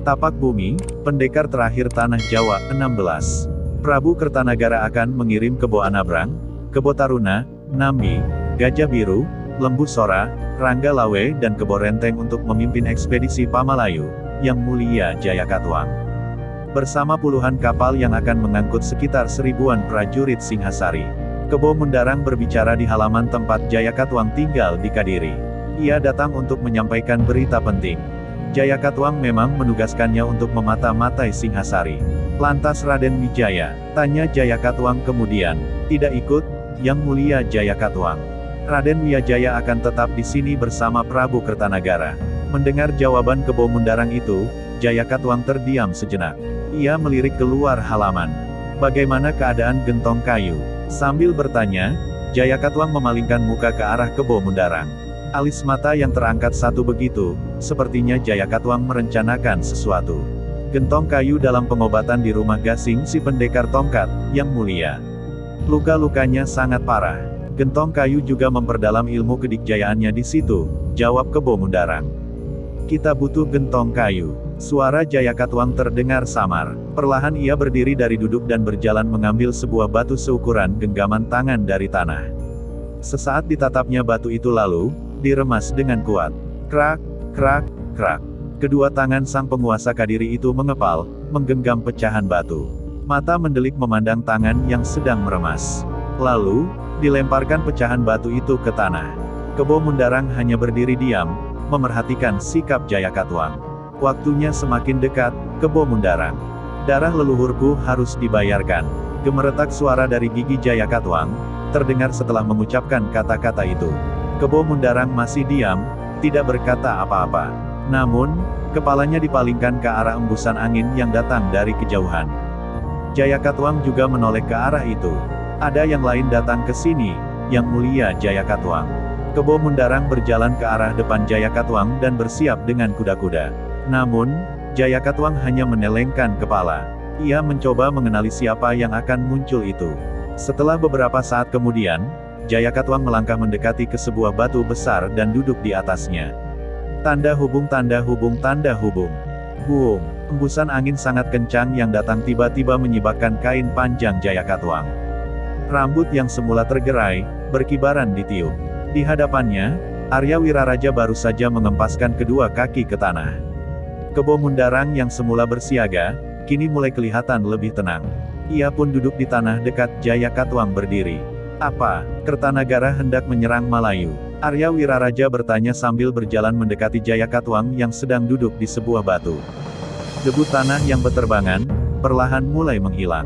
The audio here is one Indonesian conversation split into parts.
Tapak Bumi, pendekar terakhir Tanah Jawa, 16. Prabu Kertanagara akan mengirim Kebo Anabrang, Kebo Taruna, Nambi, Gajah Biru, Lembu Sora, Rangga Lawe dan Kebo Renteng untuk memimpin ekspedisi Pamalayu, Yang Mulia Jayakatwang. Bersama puluhan kapal yang akan mengangkut sekitar 1000-an prajurit Singhasari. Kebo Mundarang berbicara di halaman tempat Jayakatwang tinggal di Kadiri. Ia datang untuk menyampaikan berita penting. Jayakatwang memang menugaskannya untuk memata-matai Singhasari. Lantas Raden Wijaya, tanya Jayakatwang kemudian, tidak ikut, Yang Mulia Jayakatwang. Raden Wijaya akan tetap di sini bersama Prabu Kertanagara. Mendengar jawaban Kebo Mundarang itu, Jayakatwang terdiam sejenak. Ia melirik keluar halaman. Bagaimana keadaan Gentong Kayu? Sambil bertanya, Jayakatwang memalingkan muka ke arah Kebo Mundarang. Alis mata yang terangkat satu begitu, sepertinya Jayakatwang merencanakan sesuatu. Gentong Kayu dalam pengobatan di rumah Gasing si pendekar tongkat, Yang Mulia. Luka-lukanya sangat parah. Gentong Kayu juga memperdalam ilmu kedikjayaannya di situ, jawab Kebo Mundarang. Kita butuh Gentong Kayu. Suara Jayakatwang terdengar samar. Perlahan ia berdiri dari duduk dan berjalan mengambil sebuah batu seukuran genggaman tangan dari tanah. Sesaat ditatapnya batu itu lalu, diremas dengan kuat. Krak, krak, krak. Kedua tangan sang penguasa Kadiri itu mengepal, menggenggam pecahan batu. Mata mendelik memandang tangan yang sedang meremas. Lalu, dilemparkan pecahan batu itu ke tanah. Kebo Mundarang hanya berdiri diam, memerhatikan sikap Jayakatwang. Waktunya semakin dekat, Kebo Mundarang. Darah leluhurku harus dibayarkan. Gemeretak suara dari gigi Jayakatwang, terdengar setelah mengucapkan kata-kata itu. Kebo Mundarang masih diam, tidak berkata apa-apa. Namun, kepalanya dipalingkan ke arah embusan angin yang datang dari kejauhan. Jayakatwang juga menoleh ke arah itu. Ada yang lain datang ke sini, Yang Mulia Jayakatwang. Kebo Mundarang berjalan ke arah depan Jayakatwang dan bersiap dengan kuda-kuda. Namun, Jayakatwang hanya menelengkan kepala. Ia mencoba mengenali siapa yang akan muncul itu. Setelah beberapa saat kemudian, Jayakatwang melangkah mendekati ke sebuah batu besar dan duduk di atasnya. Tanda hubung, tanda hubung, tanda hubung. Boom! Embusan angin sangat kencang yang datang tiba-tiba menyibakkan kain panjang Jayakatwang. Rambut yang semula tergerai, berkibaran ditiup. Di hadapannya, Arya Wiraraja baru saja mengempaskan kedua kaki ke tanah. Kebo Mundarang yang semula bersiaga, kini mulai kelihatan lebih tenang. Ia pun duduk di tanah dekat Jayakatwang berdiri. Apa, Kertanagara hendak menyerang Malayu? Arya Wiraraja bertanya sambil berjalan mendekati Jayakatwang yang sedang duduk di sebuah batu. Debu tanah yang beterbangan, perlahan mulai menghilang.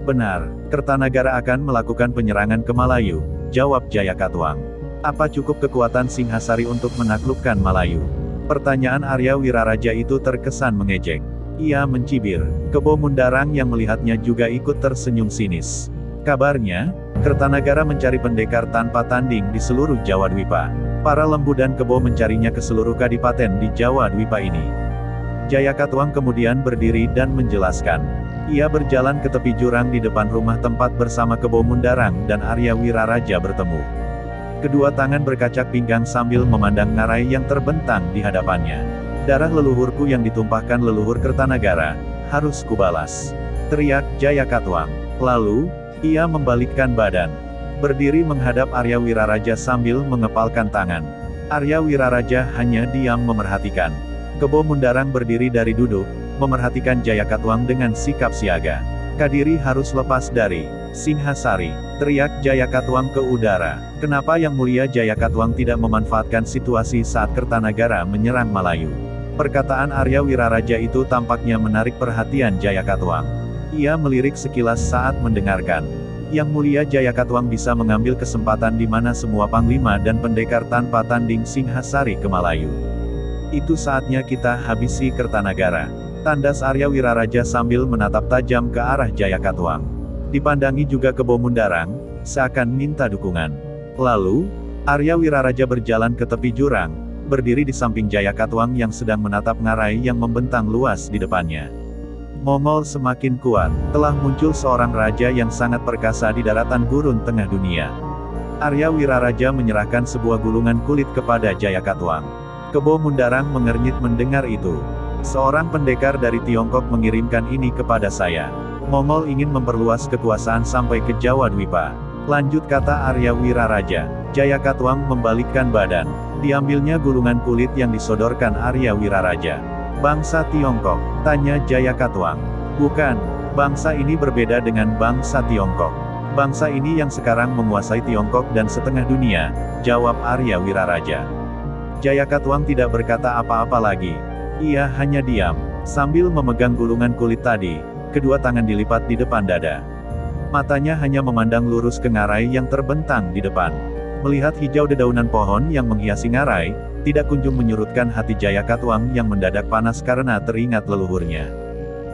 Benar, Kertanagara akan melakukan penyerangan ke Malayu, jawab Jayakatwang. Apa cukup kekuatan Singhasari untuk menaklukkan Malayu? Pertanyaan Arya Wiraraja itu terkesan mengejek. Ia mencibir. Kebo Mundarang yang melihatnya juga ikut tersenyum sinis. Kabarnya, Kertanagara mencari pendekar tanpa tanding di seluruh Jawa Dwipa. Para lembu dan kebo mencarinya ke seluruh kadipaten di Jawa Dwipa ini. Jayakatwang kemudian berdiri dan menjelaskan. Ia berjalan ke tepi jurang di depan rumah tempat bersama Kebo Mundarang dan Arya Wiraraja bertemu. Kedua tangan berkacak pinggang sambil memandang ngarai yang terbentang di hadapannya. Darah leluhurku yang ditumpahkan leluhur Kertanagara, harus kubalas. Teriak Jayakatwang. Lalu, ia membalikkan badan. Berdiri menghadap Arya Wiraraja sambil mengepalkan tangan. Arya Wiraraja hanya diam memerhatikan. Kebo Mundarang berdiri dari duduk, memerhatikan Jayakatwang dengan sikap siaga. Kadiri harus lepas dari Singhasari, teriak Jayakatwang ke udara. Kenapa Yang Mulia Jayakatwang tidak memanfaatkan situasi saat Kertanagara menyerang Malayu? Perkataan Arya Wiraraja itu tampaknya menarik perhatian Jayakatwang. Ia melirik sekilas saat mendengarkan. Yang Mulia Jayakatwang bisa mengambil kesempatan di mana semua panglima dan pendekar tanpa tanding Singhasari ke Malayu. Itu saatnya kita habisi Kertanagara. Tandas Arya Wiraraja sambil menatap tajam ke arah Jayakatwang. Dipandangi juga Kebo Mundarang, seakan minta dukungan. Lalu, Arya Wiraraja berjalan ke tepi jurang, berdiri di samping Jayakatwang yang sedang menatap ngarai yang membentang luas di depannya. Mongol semakin kuat, telah muncul seorang raja yang sangat perkasa di daratan gurun tengah dunia. Arya Wiraraja menyerahkan sebuah gulungan kulit kepada Jayakatwang. Kebo Mundarang mengernyit mendengar itu. Seorang pendekar dari Tiongkok mengirimkan ini kepada saya. Mongol ingin memperluas kekuasaan sampai ke Jawa Dwipa. Lanjut kata Arya Wiraraja. Jayakatwang membalikkan badan. Diambilnya gulungan kulit yang disodorkan Arya Wiraraja. Bangsa Tiongkok, tanya Jayakatwang. Bukan, bangsa ini berbeda dengan bangsa Tiongkok. Bangsa ini yang sekarang menguasai Tiongkok dan setengah dunia, jawab Arya Wiraraja. Jayakatwang tidak berkata apa-apa lagi. Ia hanya diam, sambil memegang gulungan kulit tadi, kedua tangan dilipat di depan dada. Matanya hanya memandang lurus ke ngarai yang terbentang di depan. Melihat hijau dedaunan pohon yang menghiasi ngarai, tidak kunjung menyurutkan hati Jayakatwang yang mendadak panas karena teringat leluhurnya.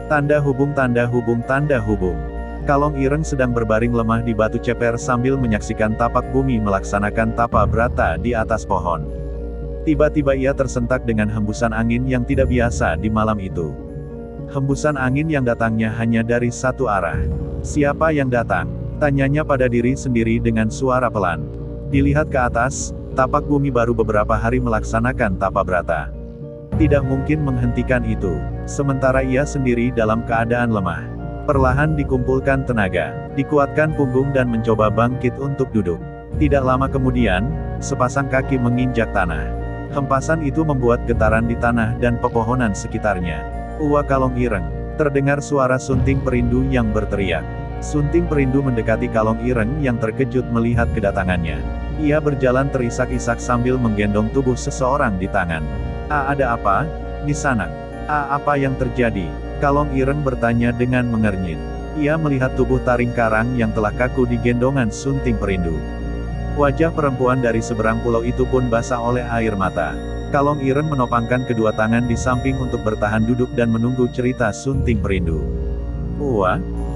Tanda hubung, tanda hubung, tanda hubung. Kalong Ireng sedang berbaring lemah di batu ceper sambil menyaksikan tapak bumi melaksanakan tapa brata di atas pohon. Tiba-tiba ia tersentak dengan hembusan angin yang tidak biasa di malam itu. Hembusan angin yang datangnya hanya dari satu arah. Siapa yang datang? Tanyanya pada diri sendiri dengan suara pelan. Dilihat ke atas, tapak bumi baru beberapa hari melaksanakan tapa brata. Tidak mungkin menghentikan itu, sementara ia sendiri dalam keadaan lemah. Perlahan dikumpulkan tenaga, dikuatkan punggung dan mencoba bangkit untuk duduk. Tidak lama kemudian, sepasang kaki menginjak tanah. Hempasan itu membuat getaran di tanah dan pepohonan sekitarnya. Uwa Kalong Ireng, terdengar suara Sunting Perindu yang berteriak. Sunting Perindu mendekati Kalong Ireng yang terkejut melihat kedatangannya. Ia berjalan terisak-isak sambil menggendong tubuh seseorang di tangan. Ada apa? Nisanak. Apa yang terjadi? Kalong Ireng bertanya dengan mengernyit. Ia melihat tubuh Taring Karang yang telah kaku di gendongan Sunting Perindu. Wajah perempuan dari seberang pulau itu pun basah oleh air mata. Kalong Ireng menopangkan kedua tangan di samping untuk bertahan duduk dan menunggu cerita Sunting Perindu.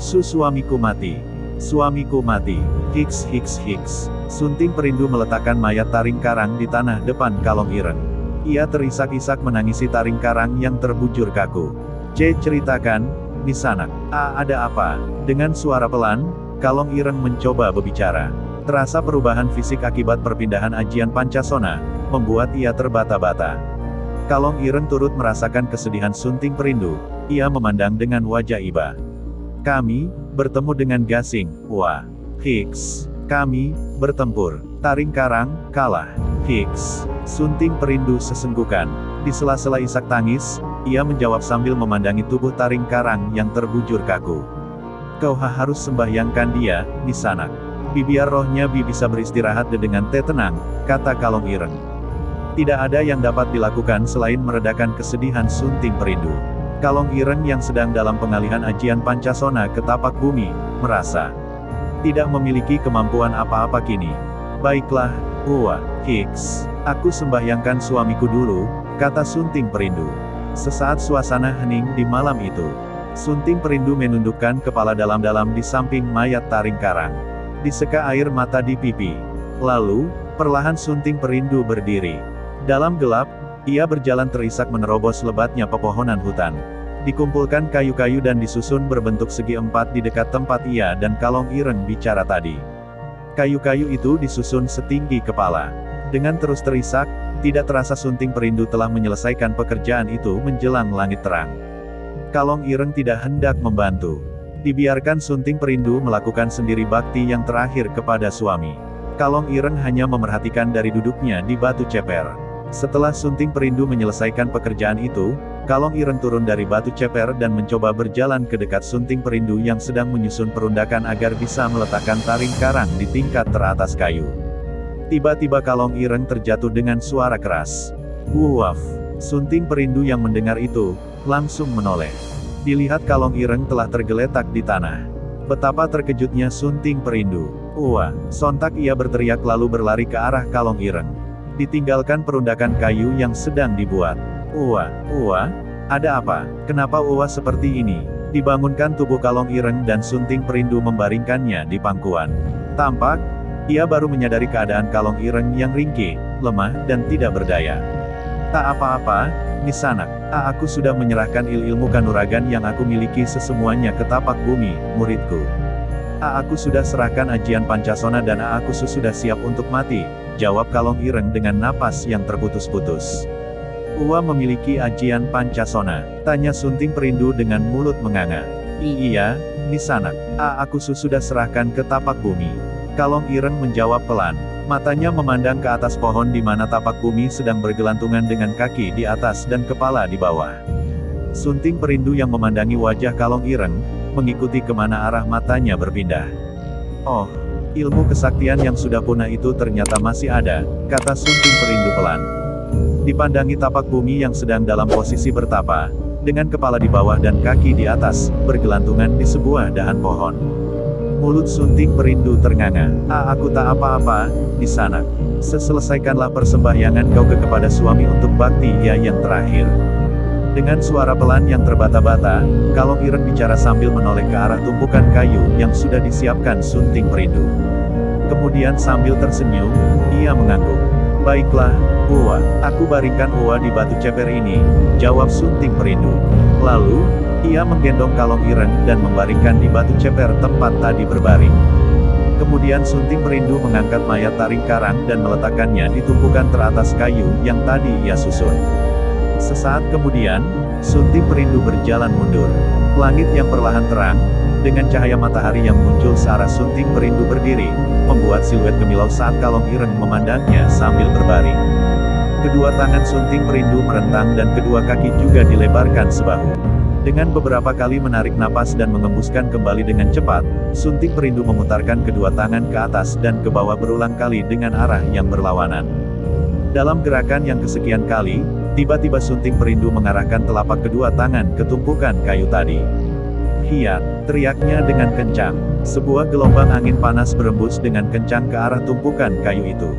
Suamiku mati. Suamiku mati. Hiks hiks hiks. Sunting Perindu meletakkan mayat Taring Karang di tanah depan Kalong Ireng. Ia terisak-isak menangisi Taring Karang yang terbujur kaku. Ceritakan, Nisanak. Ada apa? Dengan suara pelan, Kalong Ireng mencoba berbicara. Terasa perubahan fisik akibat perpindahan ajian Pancasona, membuat ia terbata-bata. Kalong Ireng turut merasakan kesedihan Sunting Perindu. Ia memandang dengan wajah iba. Kami bertemu dengan Gasing, Hiks. Kami bertempur. Taring Karang kalah. Hiks. Sunting Perindu sesenggukan. Di sela-sela isak tangis, ia menjawab sambil memandangi tubuh Taring Karang yang terbujur kaku. Kau harus sembahyangkan dia, Nisanak. Biar rohnya bisa beristirahat dengan tenang, kata Kalong Ireng. Tidak ada yang dapat dilakukan selain meredakan kesedihan Sunting Perindu. Kalong Ireng yang sedang dalam pengalihan ajian Pancasona ke tapak bumi, merasa tidak memiliki kemampuan apa-apa kini. Baiklah, Hiks. Aku sembahyangkan suamiku dulu, kata Sunting Perindu. Sesaat suasana hening di malam itu. Sunting Perindu menundukkan kepala dalam-dalam di samping mayat Taring Karang. Diseka air mata di pipi. Lalu, perlahan Sunting Perindu berdiri. Dalam gelap, ia berjalan terisak menerobos lebatnya pepohonan hutan. Dikumpulkan kayu-kayu dan disusun berbentuk segi empat di dekat tempat ia dan Kalong Ireng bicara tadi. Kayu-kayu itu disusun setinggi kepala. Dengan terus terisak, tidak terasa Sunting Perindu telah menyelesaikan pekerjaan itu menjelang langit terang. Kalong Ireng tidak hendak membantu. Dibiarkan Sunting Perindu melakukan sendiri bakti yang terakhir kepada suami. Kalong Ireng hanya memerhatikan dari duduknya di batu ceper. Setelah Sunting Perindu menyelesaikan pekerjaan itu, Kalong Ireng turun dari batu ceper dan mencoba berjalan ke dekat Sunting Perindu yang sedang menyusun perundakan agar bisa meletakkan Taring Karang di tingkat teratas kayu. Tiba-tiba Kalong Ireng terjatuh dengan suara keras. Wuaf! Sunting Perindu yang mendengar itu, langsung menoleh. Dilihat Kalong Ireng telah tergeletak di tanah. Betapa terkejutnya Sunting Perindu. Sontak ia berteriak lalu berlari ke arah Kalong Ireng. Ditinggalkan perundakan kayu yang sedang dibuat. Ada apa? Kenapa seperti ini? Dibangunkan tubuh Kalong Ireng dan Sunting Perindu membaringkannya di pangkuan. Tampak, ia baru menyadari keadaan Kalong Ireng yang ringkih, lemah, dan tidak berdaya. Tak apa-apa, Nisanak. Aku sudah menyerahkan ilmu kanuragan yang aku miliki sesemuanya ke tapak bumi, muridku. Aku sudah serahkan ajian Pancasona dan aku sudah siap untuk mati, jawab Kalong Ireng dengan napas yang terputus-putus. Uwa memiliki ajian Pancasona, tanya Sunting Perindu dengan mulut menganga. Iya, Nisanak. Aku sudah serahkan ke tapak bumi. Kalong Ireng menjawab pelan. Matanya memandang ke atas pohon di mana tapak bumi sedang bergelantungan dengan kaki di atas dan kepala di bawah. Sunting Perindu yang memandangi wajah Kalong Ireng, mengikuti kemana arah matanya berpindah. Oh, ilmu kesaktian yang sudah punah itu ternyata masih ada, kata Sunting Perindu pelan. Dipandangi tapak bumi yang sedang dalam posisi bertapa, dengan kepala di bawah dan kaki di atas, bergelantungan di sebuah dahan pohon. Mulut Sunting Perindu ternganga. Aku tak apa-apa, Nisanak. Selesaikanlah persembahyangan kau kepada suami untuk bakti ya yang terakhir. Dengan suara pelan yang terbata-bata, Kalong Ireng bicara sambil menoleh ke arah tumpukan kayu yang sudah disiapkan Sunting Perindu. Kemudian sambil tersenyum, ia mengangguk. Baiklah, Uwa, aku baringkan Uwa di batu ceper ini, jawab Sunting Perindu. Lalu, ia menggendong Kalong Ireng dan membaringkan di batu ceper tempat tadi berbaring. Kemudian Sunting Perindu mengangkat mayat taring karang dan meletakkannya di tumpukan teratas kayu yang tadi ia susun. Sesaat kemudian, Sunting Perindu berjalan mundur. Langit yang perlahan terang, dengan cahaya matahari yang muncul searah Sunting Perindu berdiri, membuat siluet kemilau saat Kalong Ireng memandangnya sambil berbaring. Kedua tangan Sunting Perindu merentang dan kedua kaki juga dilebarkan sebahu. Dengan beberapa kali menarik napas dan mengembuskan kembali dengan cepat, Sunting Perindu memutarkan kedua tangan ke atas dan ke bawah berulang kali dengan arah yang berlawanan. Dalam gerakan yang kesekian kali, tiba-tiba Sunting Perindu mengarahkan telapak kedua tangan ke tumpukan kayu tadi. Hiat, teriaknya dengan kencang. Sebuah gelombang angin panas berembus dengan kencang ke arah tumpukan kayu itu.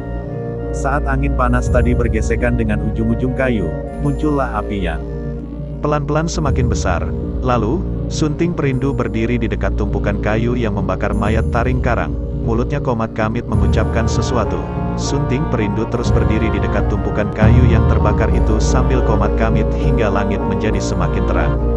Saat angin panas tadi bergesekan dengan ujung-ujung kayu, muncullah api yang pelan-pelan semakin besar. Lalu, Sunting Perindu berdiri di dekat tumpukan kayu yang membakar mayat taring karang. Mulutnya komat kamit mengucapkan sesuatu. Sunting Perindu terus berdiri di dekat tumpukan kayu yang terbakar itu sambil komat kamit hingga langit menjadi semakin terang.